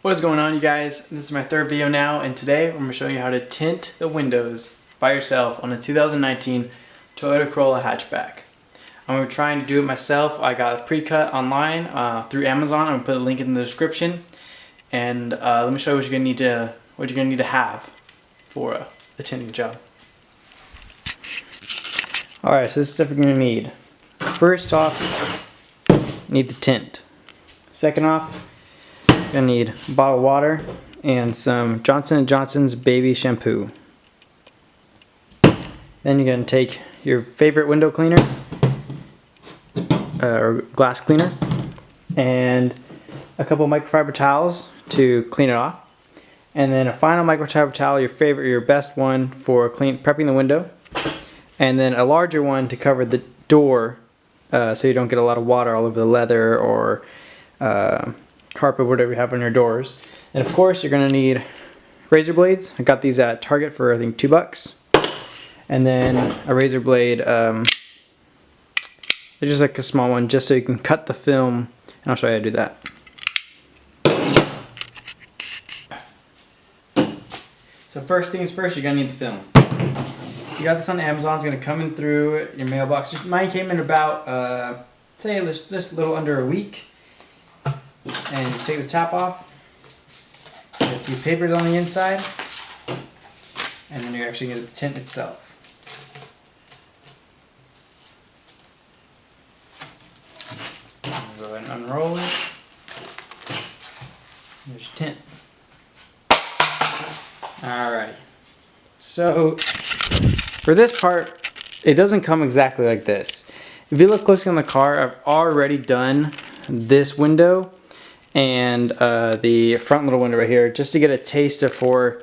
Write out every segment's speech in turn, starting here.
What is going on, you guys? This is my third video now, and today I'm going to show you how to tint the windows by yourself on a 2019 Toyota Corolla hatchback. I'm trying to do it myself. I got a pre-cut online through Amazon. I'm going to put a link in the description, and let me show you what you're going to need to have for the tinting job. Alright, so this is stuff you're going to need. First off, you need the tint. Second off, you're going to need a bottle of water and some Johnson & Johnson's baby shampoo. Then you're going to take your favorite window cleaner, or glass cleaner, and a couple microfiber towels to clean it off. And then a final microfiber towel, your best one for prepping the window. And then a larger one to cover the door so you don't get a lot of water all over the leather or carpet, whatever you have on your doors. And of course you're going to need razor blades. I got these at Target for I think $2. And then a razor blade, it's just like a small one just so you can cut the film, and I'll show you how to do that. So first things first, you're going to need the film. You got this on Amazon. It's going to come in through your mailbox. Mine came in about, say, just a little under a week. And you take the top off. Get a few papers on the inside. And then you're actually going to get the tint itself. Go ahead and unroll it. There's your tint. Alrighty. So, for this part, it doesn't come exactly like this. If you look closely on the car, I've already done this window and the front little window right here just to get a taste for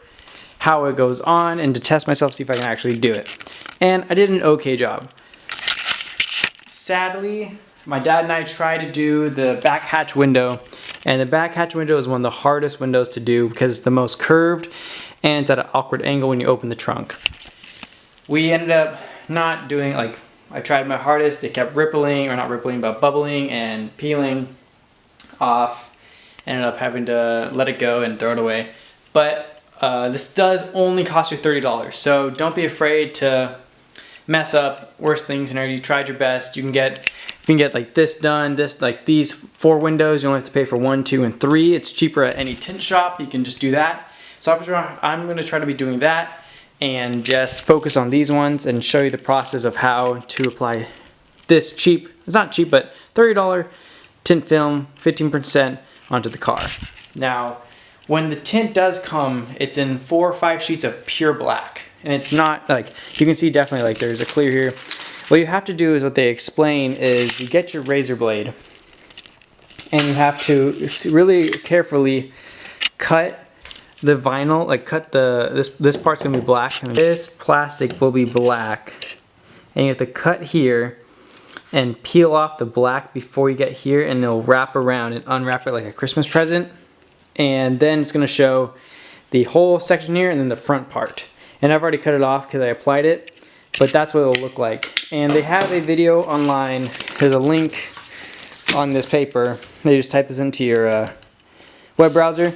how it goes on and to test myself, see if I can actually do it. And I did an okay job. Sadly, my dad and I tried to do the back hatch window, and the back hatch window is one of the hardest windows to do because it's the most curved and it's at an awkward angle when you open the trunk. We ended up not doing, like, I tried my hardest. It kept rippling, or not rippling, but bubbling and peeling off. Ended up having to let it go and throw it away. But this does only cost you $30, so don't be afraid to mess up. Worst things, you tried your best. You can get like this done. Like these 4 windows, you only have to pay for 1, 2, and 3. It's cheaper at any tint shop. You can just do that. So I'm going to try to be doing that and just focus on these ones and show you the process of how to apply this cheap, it's not cheap, but $30 tint film, 15% onto the car. Now, when the tint does come, it's in 4 or 5 sheets of pure black. And it's not like, you can see definitely like there's a clear here. What you have to do is, what they explain is, you get your razor blade and you have to really carefully cut the vinyl, like cut this part's gonna be black and this plastic will be black, and you have to cut here and peel off the black before you get here, and it'll wrap around and unwrap it like a Christmas present. And then it's gonna show the whole section here and then the front part. And I've already cut it off because I applied it, but that's what it'll look like. And they have a video online. There's a link on this paper. They just type this into your web browser,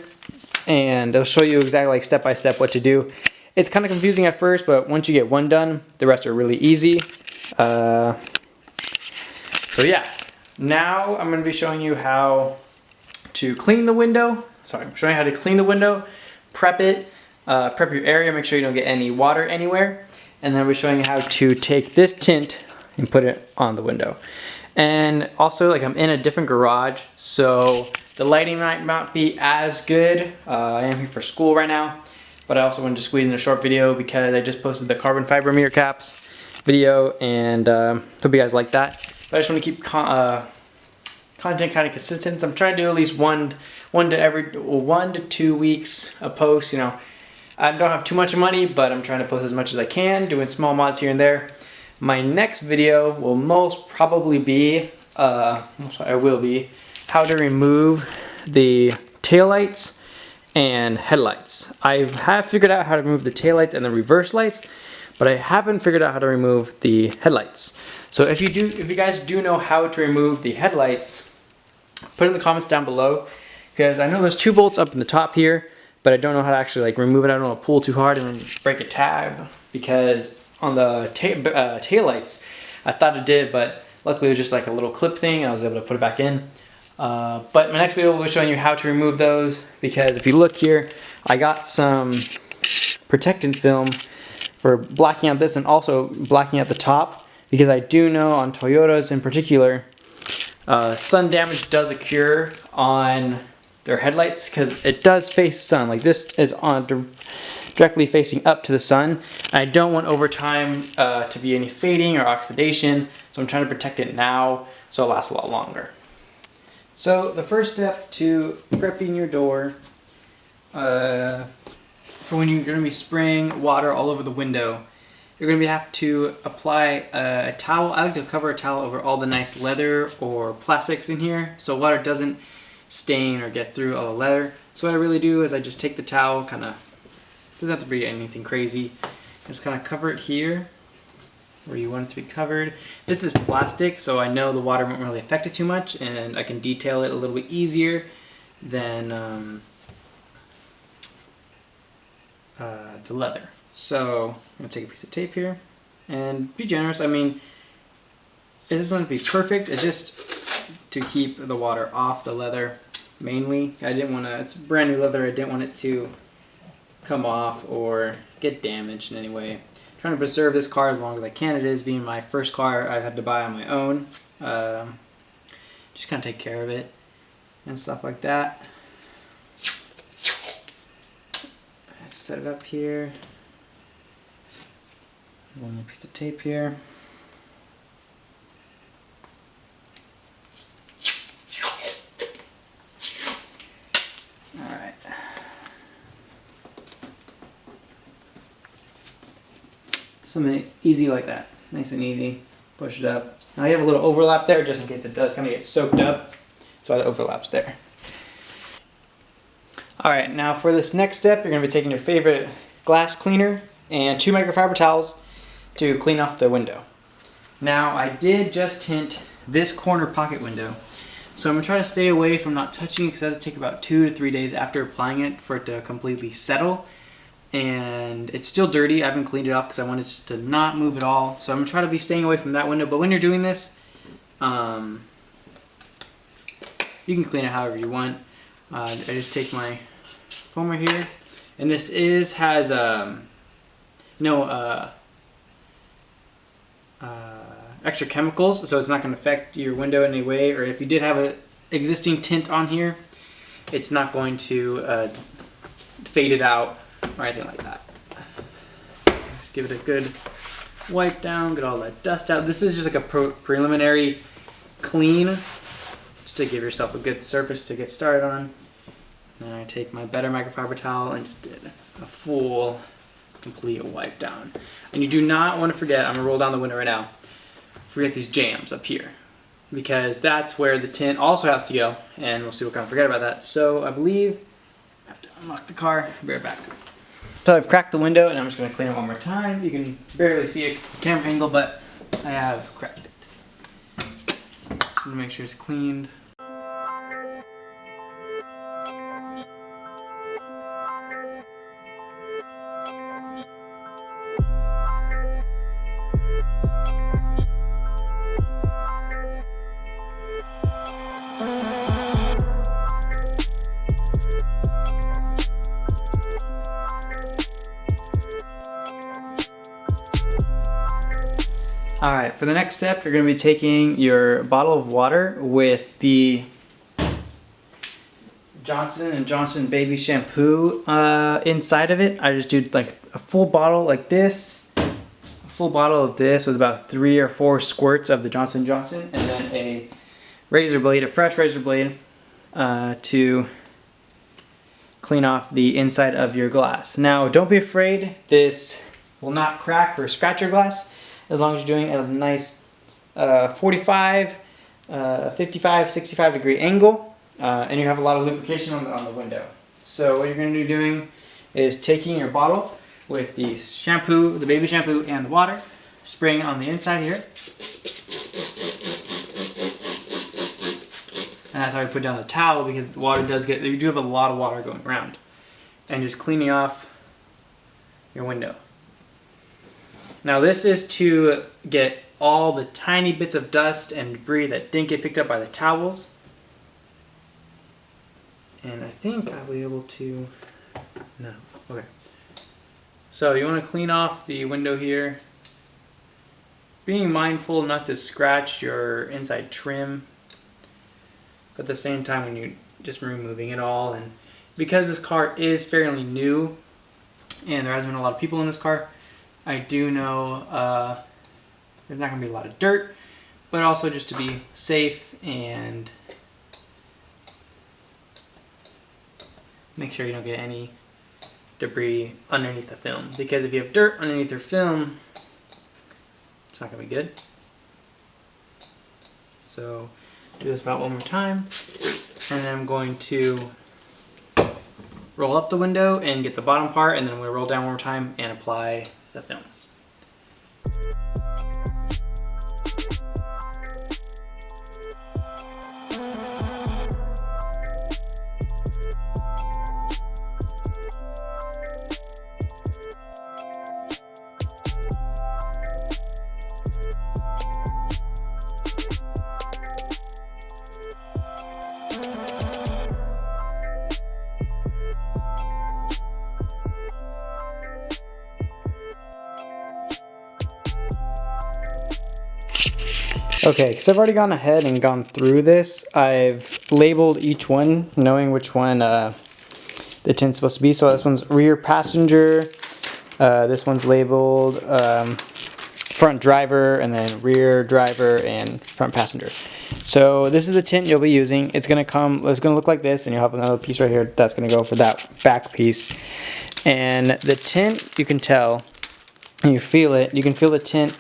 and it'll show you exactly, like, step by step what to do. It's kind of confusing at first, but once you get one done, the rest are really easy. So yeah, now I'm going to be showing you how to clean the window. Sorry, I'm showing you how to clean the window, prep it, prep your area, make sure you don't get any water anywhere, and then we're showing you how to take this tint and put it on the window. And also, like, I'm in a different garage, so the lighting might not be as good. I am here for school right now, but I also wanted to squeeze in a short video because I just posted the carbon fiber mirror caps video, and hope you guys like that. But I just want to keep content kind of consistent. So I'm trying to do at least one to 2 weeks a post. You know, I don't have too much money, but I'm trying to post as much as I can, doing small mods here and there. My next video will most probably be, how to remove the taillights and headlights. I have figured out how to remove the taillights and the reverse lights, but I haven't figured out how to remove the headlights. So if you guys do know how to remove the headlights, put it in the comments down below, because I know there's 2 bolts up in the top here, but I don't know how to actually like remove it. I don't want to pull too hard and break a tab, because on the tail lights, I thought it did, but luckily it was just like a little clip thing and I was able to put it back in. But my next video will be showing you how to remove those, because if you look here, I got some protectant film for blacking out this and also blacking out the top, because I do know on Toyotas in particular, sun damage does occur on their headlights because it does face the sun. Like this is on directly facing up to the sun. I don't want over time to be any fading or oxidation, so I'm trying to protect it now so it lasts a lot longer. So the first step to prepping your door for when you're going to be spraying water all over the window, you're going to have to apply a towel. I like to cover a towel over all the nice leather or plastics in here so water doesn't stain or get through all the leather. So what I really do is I just take the towel, kind of, doesn't have to be anything crazy, just kind of cover it here where you want it to be covered. This is plastic, so I know the water won't really affect it too much, and I can detail it a little bit easier than the leather. So I'm going to take a piece of tape here and be generous. I mean, it doesn't have to be perfect, it's just to keep the water off the leather mainly. I didn't want to, it's brand new leather, I didn't want it to come off or get damaged in any way. I'm trying to preserve this car as long as I can. It is being my first car I've had to buy on my own. Just kind of take care of it and stuff like that. Set it up here. One more piece of tape here. Alright. Something easy like that. Nice and easy. Push it up. Now you have a little overlap there just in case it does kind of get soaked up. That's why the overlap's there. Alright, now for this next step, you're going to be taking your favorite glass cleaner and 2 microfiber towels to clean off the window. Now I did just tint this corner pocket window, so I'm going to try to stay away from not touching it because that'll take about 2 to 3 days after applying it for it to completely settle. And it's still dirty. I haven't cleaned it off because I wanted just to not move at all. So I'm going to try to be staying away from that window. But when you're doing this, you can clean it however you want. I just take my foamer here, and this has no extra chemicals, so it's not going to affect your window in any way, or if you did have an existing tint on here, it's not going to fade it out or anything like that. Just give it a good wipe down, get all that dust out. This is just like a preliminary clean, just to give yourself a good surface to get started on. And I take my better microfiber towel and just did a full, complete wipe down. And you do not want to forget, I'm going to roll down the window right now, forget these jams up here, because that's where the tint also has to go, and we'll see what kind of forget about that. So I believe I have to unlock the car, be right back. So I've cracked the window, and I'm just going to clean it one more time. You can barely see it, the camera angle, but I have cracked it. Just want to make sure it's cleaned. Alright, for the next step, you're going to be taking your bottle of water with the Johnson & Johnson baby shampoo inside of it. I just do like a full bottle like this, a full bottle of this with about 3 or 4 squirts of the Johnson & Johnson, and then a razor blade, a fresh razor blade, to clean off the inside of your glass. Now, don't be afraid, this will not crack or scratch your glass, as long as you're doing it at a nice 45, 55, 65 degree angle, and you have a lot of lubrication on the window. So what you're going to be doing is taking your bottle with the shampoo, the baby shampoo, and the water, spraying on the inside here. And that's how I put down the towel, because the water does get, you do have a lot of water going around. And just cleaning off your window. Now this is to get all the tiny bits of dust and debris that didn't get picked up by the towels. And I think I'll be able to, no, okay. So you want to clean off the window here. Being mindful not to scratch your inside trim. But at the same time when you're just removing it all. And because this car is fairly new, and there hasn't been a lot of people in this car, I do know there's not going to be a lot of dirt, but also just to be safe and make sure you don't get any debris underneath the film. Because if you have dirt underneath your film, it's not going to be good. So do this about one more time, and then I'm going to roll up the window and get the bottom part, and then I'm going to roll down one more time and apply the film. Okay, because I've already gone ahead and gone through this, I've labeled each one, knowing which one the tint's supposed to be. So this one's rear passenger, this one's labeled front driver, and then rear driver and front passenger. So this is the tint you'll be using. It's gonna look like this, and you'll have another piece right here that's gonna go for that back piece. And the tint, you can tell, and you feel it. You can feel the tint.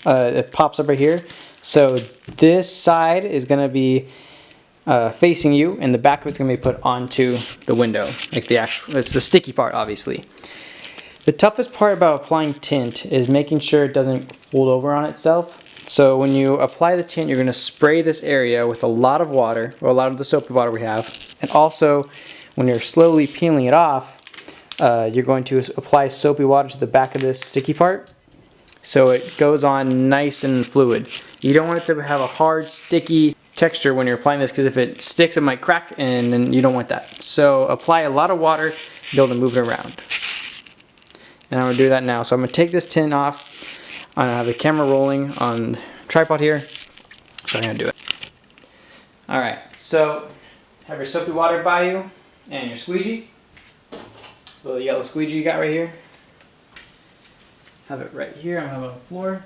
It pops up right here. So this side is going to be facing you, and the back of it's going to be put onto the window, like the actual. It's the sticky part, obviously. The toughest part about applying tint is making sure it doesn't fold over on itself. So when you apply the tint, you're going to spray this area with a lot of water, or a lot of the soapy water we have, and also when you're slowly peeling it off, you're going to apply soapy water to the back of this sticky part. So it goes on nice and fluid. You don't want it to have a hard, sticky texture when you're applying this, because if it sticks, it might crack, and then you don't want that. So apply a lot of water to be able to move it around. And I'm going to do that now. So I'm going to take this tint off. I have the camera rolling on the tripod here. So I'm going to do it. Alright, so have your soapy water by you and your squeegee. Little yellow squeegee you got right here. Have it right here. I'm going to have it on the floor,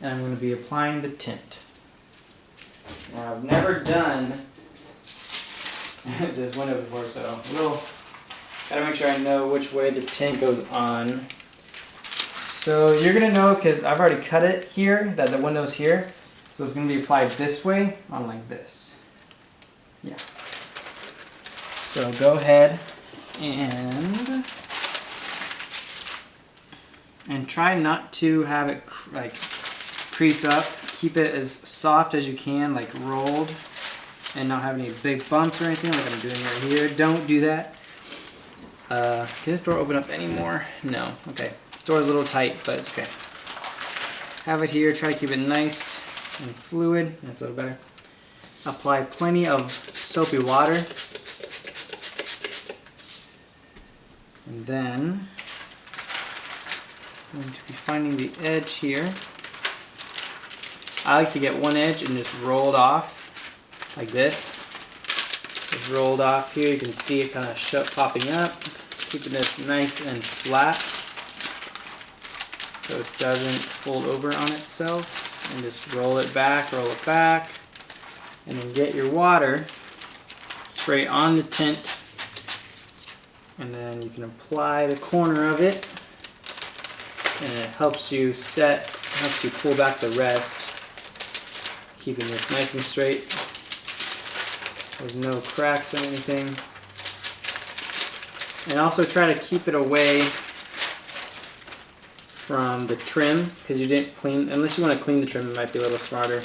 and I'm going to be applying the tint. Now, I've never done this window before, so gotta make sure I know which way the tint goes on. So you're going to know, because I've already cut it here, that the window's here. So it's going to be applied this way on like this. Yeah. So go ahead and try not to have it like crease up. Keep it as soft as you can, like rolled, and not have any big bumps or anything like I'm doing right here. Don't do that. Can this door open up anymore? No. Okay. This door is a little tight, but it's okay. Have it here. Try to keep it nice and fluid. That's a little better. Apply plenty of soapy water. And then I'm going to be finding the edge here. I like to get one edge and just roll it off like this. Just rolled off here. You can see it kind of popping up. Keeping this nice and flat so it doesn't fold over on itself. And just roll it back, and then get your water, spray on the tint, and then you can apply the corner of it, and it helps you helps you pull back the rest, keeping this nice and straight. There's no cracks or anything. And also try to keep it away from the trim, because you didn't clean, unless you want to clean the trim, it might be a little smarter.